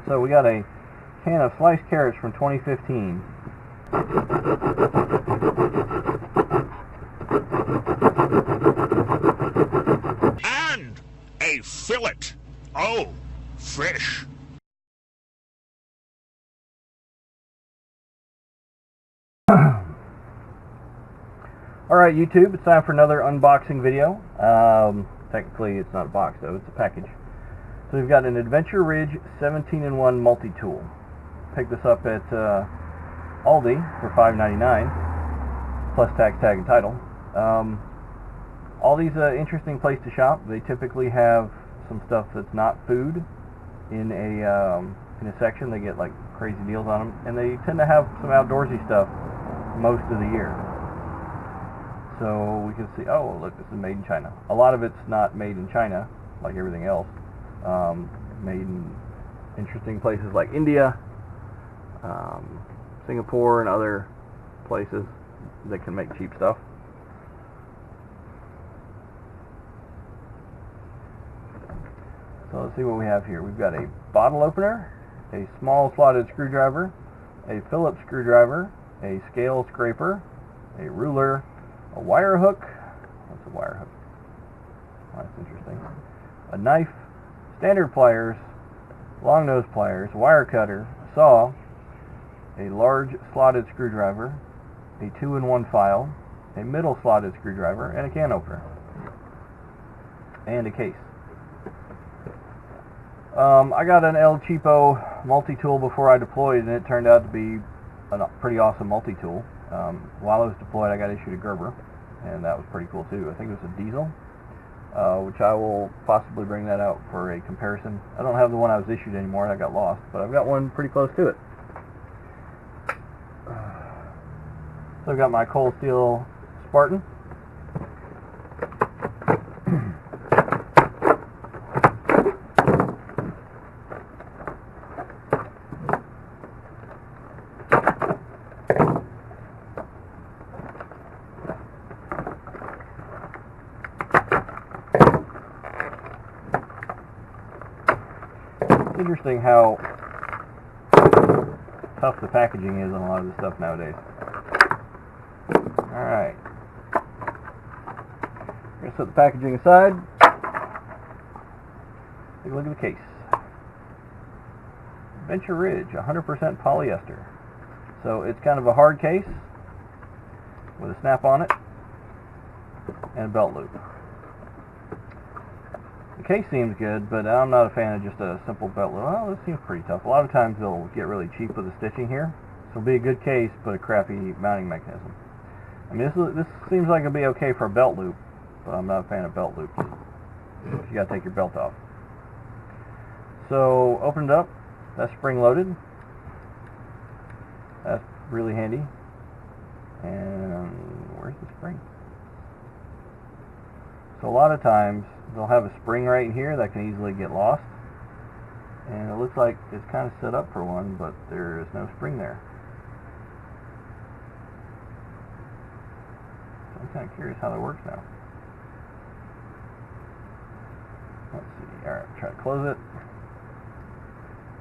So we got a can of sliced carrots from 2015. And a fillet. Oh, fresh. Alright YouTube, it's time for another unboxing video. Technically it's not a box though, it's a package. So we've got an Adventure Ridge 17-in-1 multi-tool. Picked this up at Aldi for $5.99 plus tax, tag, and title. Aldi's an interesting place to shop. They typically have some stuff that's not food in a section. They get like crazy deals on them, and they tend to have some outdoorsy stuff most of the year. So we can see, oh look, this is made in China. A lot of it's not made in China, like everything else. Made in interesting places like India, Singapore, and other places that can make cheap stuff. So let's see what we have here. We've got a bottle opener, a small slotted screwdriver, a Phillips screwdriver, a scale scraper, a ruler, a wire hook. What's a wire hook? Oh, that's interesting. A knife, standard pliers, long nose pliers, wire cutter, a saw, a large slotted screwdriver, a 2-in-1 file, a middle slotted screwdriver, and a can opener, and a case. I got an El Cheapo multi-tool before I deployed, and it turned out to be a pretty awesome multi-tool. While I was deployed, I got issued a Gerber, and that was pretty cool too. I think it was a diesel, which I will possibly bring that out for a comparison. I don't have the one I was issued anymore, I got lost, but I've got one pretty close to it. So I've got my cold steel Spartan. Interesting how tough the packaging is on a lot of this stuff nowadays. Alright. We're going to set the packaging aside. Take a look at the case. Adventure Ridge, 100% polyester. So it's kind of a hard case with a snap on it and a belt loop. The case seems good, but I'm not a fan of just a simple belt loop. Well, this seems pretty tough. A lot of times they'll get really cheap with the stitching here. So it'll be a good case, but a crappy mounting mechanism. I mean, this seems like it'll be okay for a belt loop, but I'm not a fan of belt loops. You gotta take your belt off. So, open it up. That's spring loaded. That's really handy. And where's the spring? So a lot of times they'll have a spring right here that can easily get lost, and it looks like it's kind of set up for one, but there is no spring there. So I'm kind of curious how that works now. Let's see. Alright, try to close it.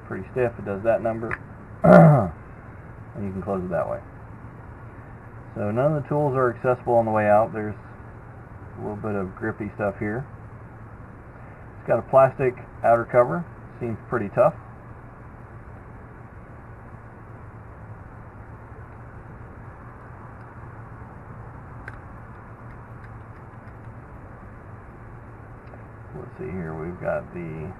Pretty stiff. It does that number. And you can close it that way. So none of the tools are accessible on the way out. There's a little bit of grippy stuff here. It's got a plastic outer cover. Seems pretty tough. Let's see here. We've got the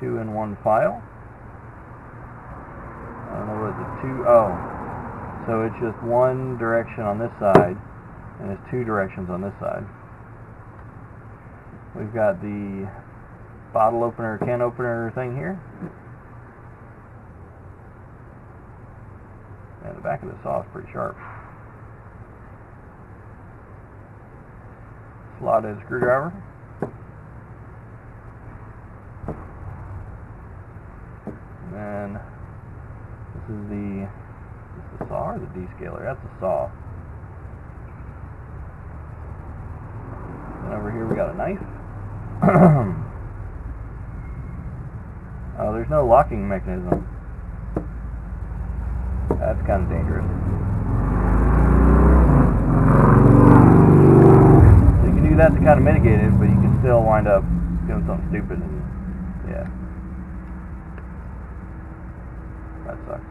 2-in-1 file. I don't know what the two. Oh, so it's just one direction on this side, and it's two directions on this side. We've got the bottle opener, can opener thing here. And the back of the saw is pretty sharp. Slotted screwdriver. And then this is the saw or the descaler? That's the saw. And over here we got a knife. Oh, there's no locking mechanism. That's kind of dangerous. So you can do that to kind of mitigate it, but you can still wind up doing something stupid, and yeah, that sucks.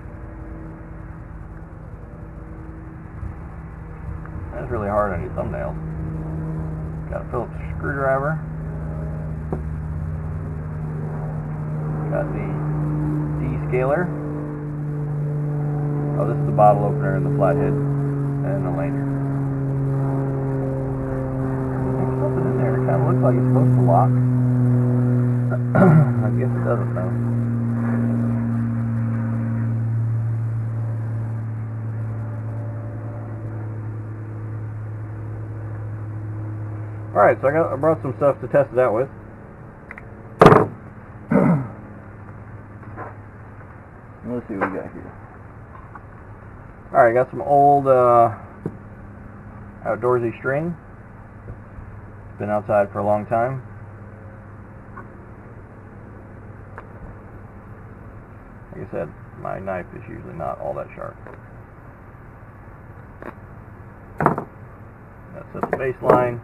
That's really hard on your thumbnails. Got a Phillips screwdriver. Got the descaler. Oh, this is the bottle opener and the flathead and the lanyard. There's something in there. It kind of looks like it's supposed to lock. I guess it doesn't though. Alright, so I brought some stuff to test it out with. Let's see what we got here. Alright, got some old outdoorsy string. It's been outside for a long time. Like I said, my knife is usually not all that sharp. That's at the baseline.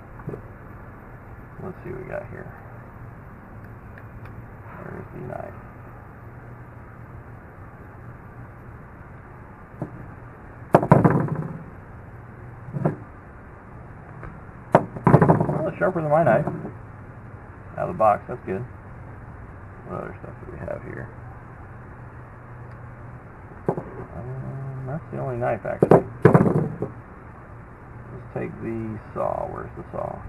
Let's see what we got here. There's the knife. Well, it's sharper than my knife. Out of the box, that's good. What other stuff do we have here? That's the only knife, actually. Let's take the saw. Where's the saw?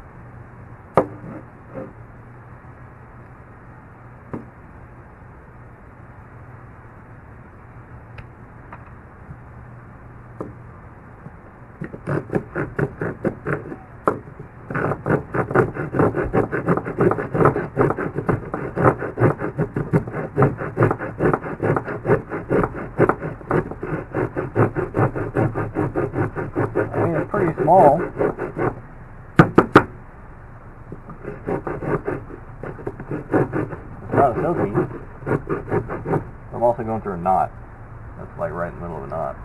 Pretty small. It's not a silky. I'm also going through a knot. That's like right in the middle of a knot.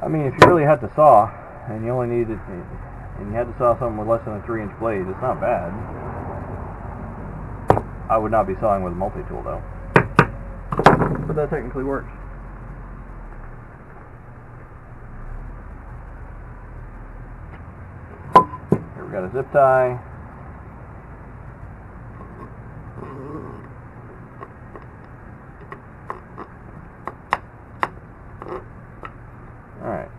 I mean, if you really had to saw, and you only needed, and you had to saw something with less than a 3-inch blade, it's not bad. I would not be sawing with a multi-tool though. But that technically works. Here we got a zip tie. Alright.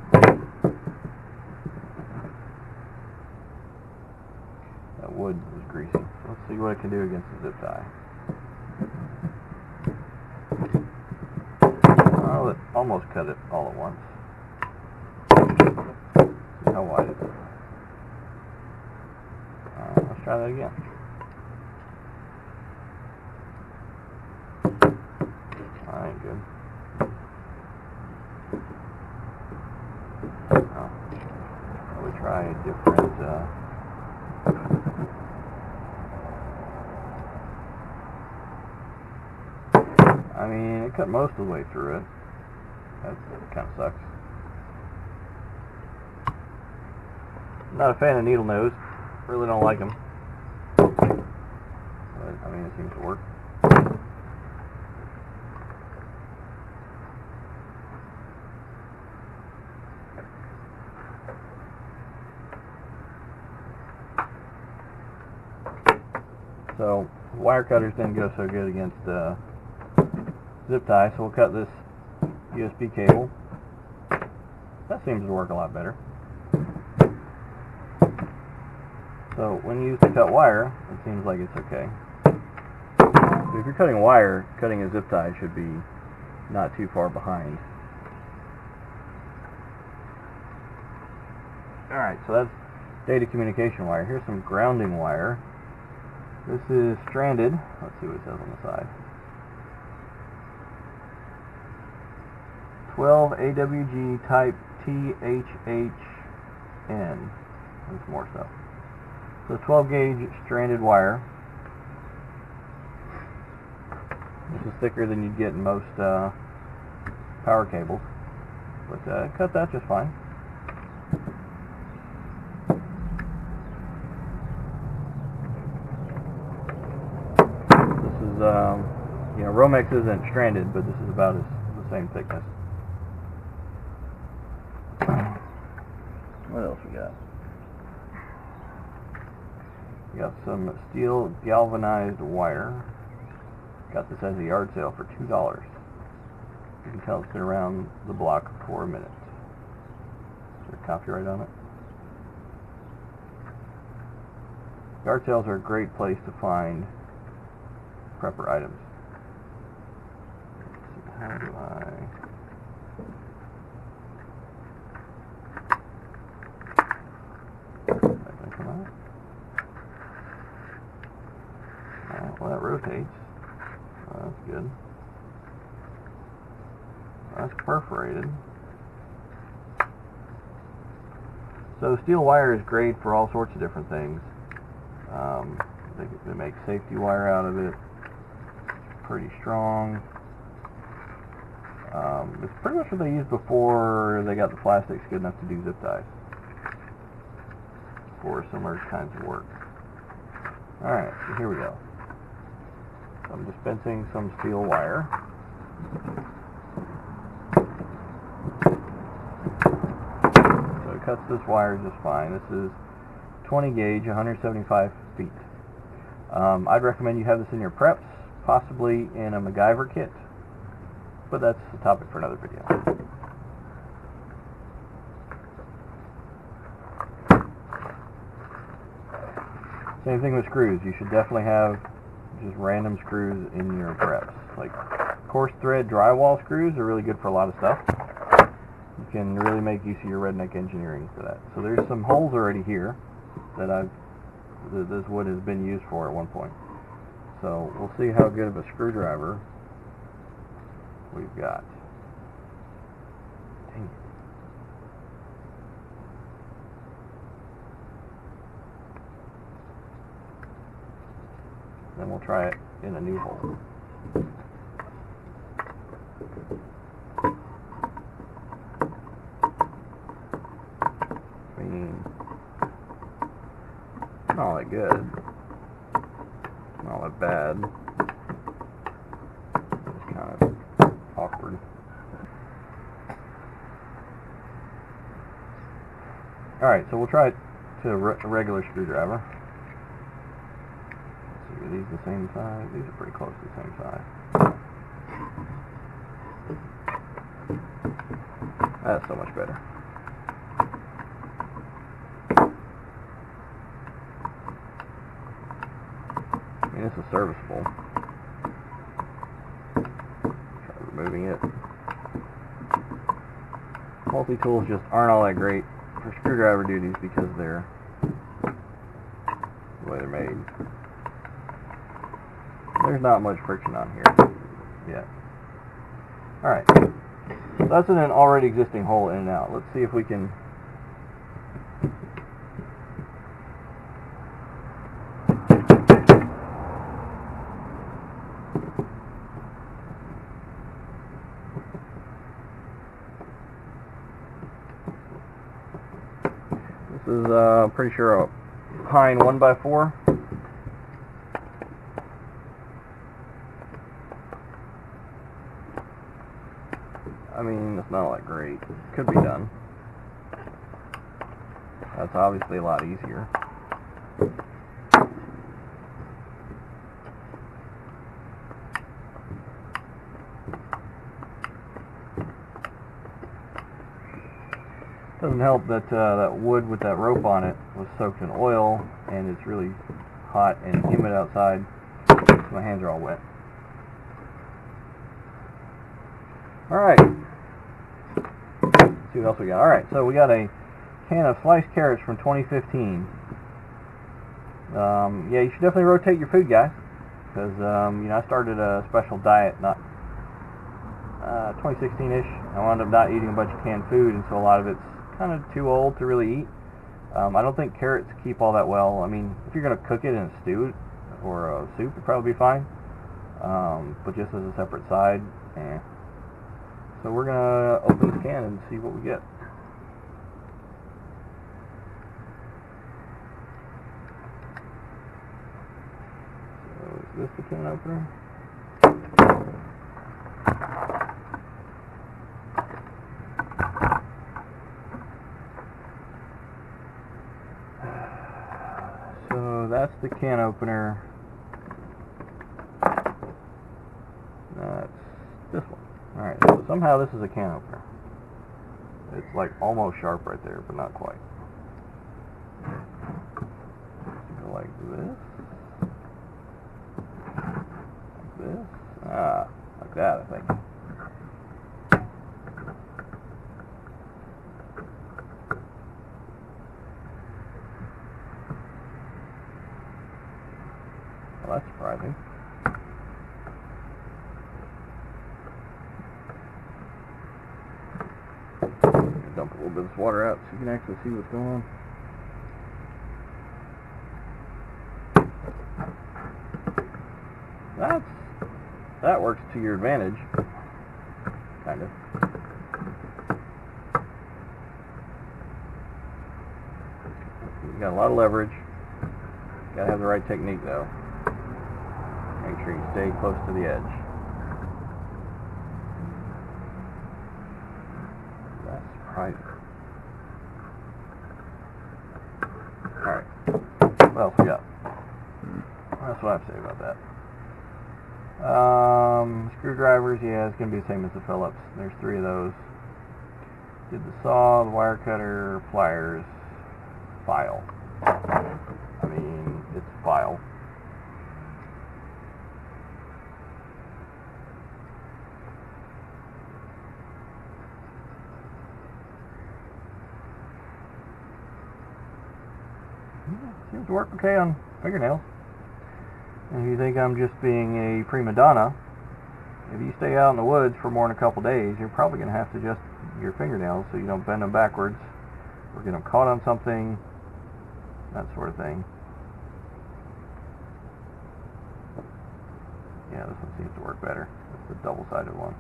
That wood was greasy. Let's see what it can do against the zip tie. Oh, it almost cut it all at once. See how wide it is. Let's try that again. That ain't good. We'll try a different I mean, it cut most of the way through it. That kind of sucks. Not a fan of needle nose. Really don't like them. But, I mean, it seems to work. So, wire cutters didn't go so good against zip tie, so we'll cut this USB cable That seems to work a lot better. So when you use the cut wire, it seems like it's okay. So if you're cutting wire, cutting a zip tie should be not too far behind. Alright, so that's data communication wire. Here's some grounding wire. This is stranded. Let's see what it says on the side. 12 AWG type THHN. There's more stuff. So 12 gauge stranded wire. This is thicker than you'd get in most power cables, but cut that just fine. This is, you know, Romex isn't stranded, but this is about the same thickness. What else we got? We got some steel galvanized wire. Got this as a yard sale for $2. You can tell it's been around the block for a minute. Is there copyright on it? Yard sales are a great place to find prepper items. Let's see, how do I... Well, that rotates. Oh, that's good. That's perforated. So steel wire is great for all sorts of different things. They make safety wire out of it. It's pretty strong. It's pretty much what they used before they got the plastics good enough to do zip ties for similar kinds of work. Alright, so here we go. I'm dispensing some steel wire. So it cuts this wire just fine. This is 20 gauge, 175 feet. I'd recommend you have this in your preps, possibly in a MacGyver kit, but that's a topic for another video. Same thing with screws. You should definitely have just random screws in your preps. Like coarse thread drywall screws are really good for a lot of stuff. You can really make use of your redneck engineering for that. So there's some holes already here that this wood has been used for at one point. So we'll see how good of a screwdriver we've got. Dang it. Then we'll try it in a new hole. I mean, not all that good. Not all that bad. It's kind of awkward. Alright, so we'll try it to a regular screwdriver. Are these the same size? These are pretty close to the same size. That's so much better. I mean, this is serviceable. Try removing it. Multi-tools just aren't all that great for screwdriver duties because they're the way they're made. There's not much friction on here yet. Alright, so that's in an already existing hole in and out. Let's see if we can this is pretty sure a pine 1x4. I mean, it's not all that great. Could be done. That's obviously a lot easier. Doesn't help that that wood with that rope on it was soaked in oil, and it's really hot and humid outside, so my hands are all wet. Alright, let's see what else we got. Alright, so we got a can of sliced carrots from 2015. Yeah, you should definitely rotate your food, guys, because you know, I started a special diet, not 2016-ish. I wound up not eating a bunch of canned food, and so a lot of it's kind of too old to really eat. I don't think carrots keep all that well. I mean, if you're going to cook it in a stew or a soup, it'd probably be fine. But just as a separate side, eh. So we're going to open this can and see what we get. So is this the can opener? So that's the can opener. That's this one. Alright, so somehow this is a can opener. It's like almost sharp right there, but not quite. Go like this. Like this. Ah, like that, I think. Well, that's surprising. Dump a little bit of this water out so you can actually see what's going on. That works to your advantage, kind of. You got a lot of leverage. Gotta have the right technique though. Make sure you stay close to the edge. That's surprising. Alright. What else we got? That's what I have to say about that. Screwdrivers, yeah, it's going to be the same as the Phillips. There's 3 of those. Did the saw, the wire cutter, pliers, file. I mean, it's a file. Seems to work okay on fingernails. And if you think I'm just being a prima donna, if you stay out in the woods for more than a couple days, you're probably going to have to adjust your fingernails so you don't bend them backwards or get them caught on something, that sort of thing. Yeah, this one seems to work better. It's the double-sided one.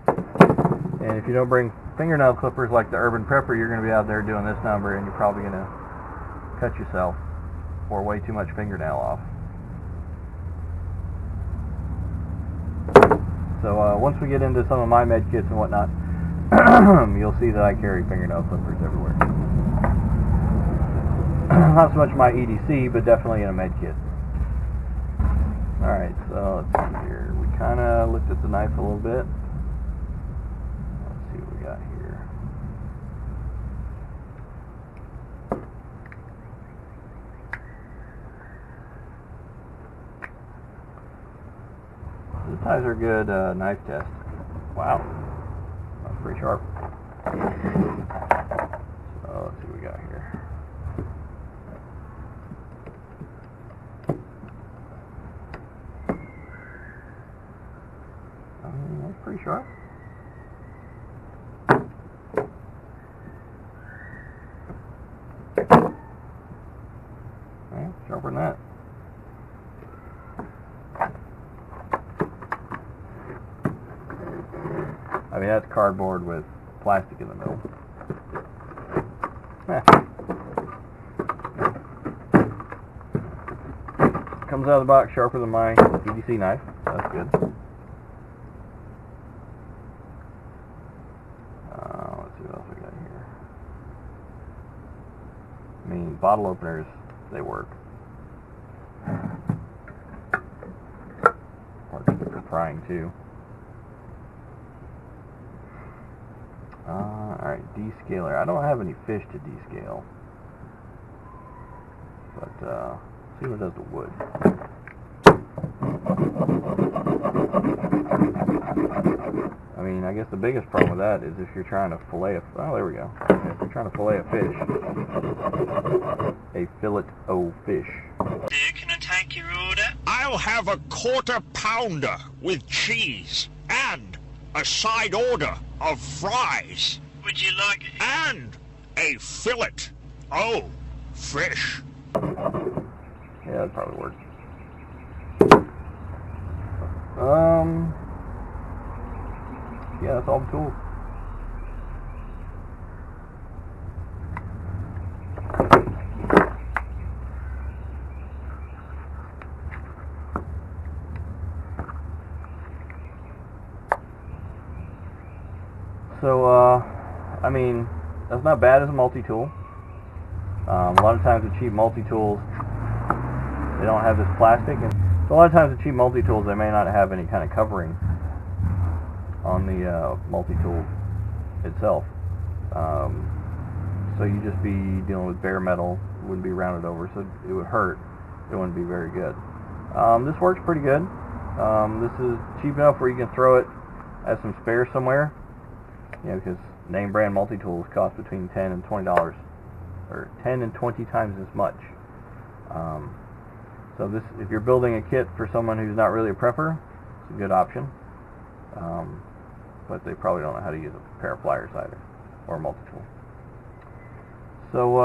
And if you don't bring fingernail clippers like the Urban Prepper, you're going to be out there doing this number and you're probably going to cut yourself or way too much fingernail off. So once we get into some of my med kits and whatnot, you'll see that I carry fingernail clippers everywhere. Not so much my EDC, but definitely in a med kit. Alright, so let's see here. We kind of looked at the knife a little bit. Let's see what we got here. The ties are good knife test. Wow, that's pretty sharp. So let's see what we got here. That's pretty sharp. Okay, sharper than that. I mean, that's cardboard with plastic in the middle. Comes out of the box sharper than my EDC knife. That's good. Let's see what else we got here. I mean, bottle openers, they work. Works for prying too. Alright, descaler. I don't have any fish to descale. But, see what it does to wood. I mean, I guess the biggest problem with that is if you're trying to fillet a... Oh, there we go. If you're trying to fillet a fish. A fillet-o fish. Can I take your order? I'll have a quarter pounder with cheese and a side order of fries. Would you like... And a fillet. Oh, fish. Yeah, that'd probably work. Yeah, that's all the tools. So, I mean, that's not bad as a multi-tool. A lot of times the cheap multi-tools, they don't have this plastic, and so a lot of times the cheap multi-tools, they may not have any kind of covering on the multi-tool itself. So you'd just be dealing with bare metal, it wouldn't be rounded over, so it would hurt. It wouldn't be very good. This works pretty good. This is cheap enough where you can throw it as some spare somewhere. You know, because name brand multi-tools cost between $10 and $20, or 10 and 20 times as much. So this, if you're building a kit for someone who's not really a prepper, it's a good option. But they probably don't know how to use a pair of pliers either, or a multi-tool. So,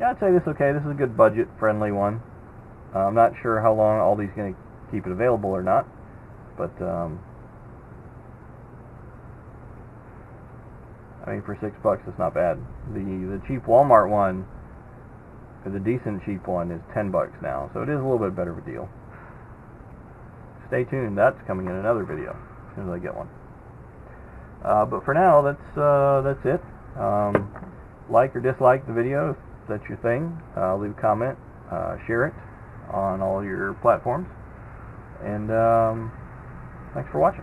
yeah, I'd say this is okay. This is a good budget-friendly one. I'm not sure how long Aldi's going to keep it available or not, but I mean, for $6, it's not bad. The cheap Walmart one, the decent cheap one, is $10 now, so it is a little bit better of a deal. Stay tuned, that's coming in another video as soon as I get one. But for now, that's it. Like or dislike the video if that's your thing. Leave a comment, share it on all your platforms, and thanks for watching.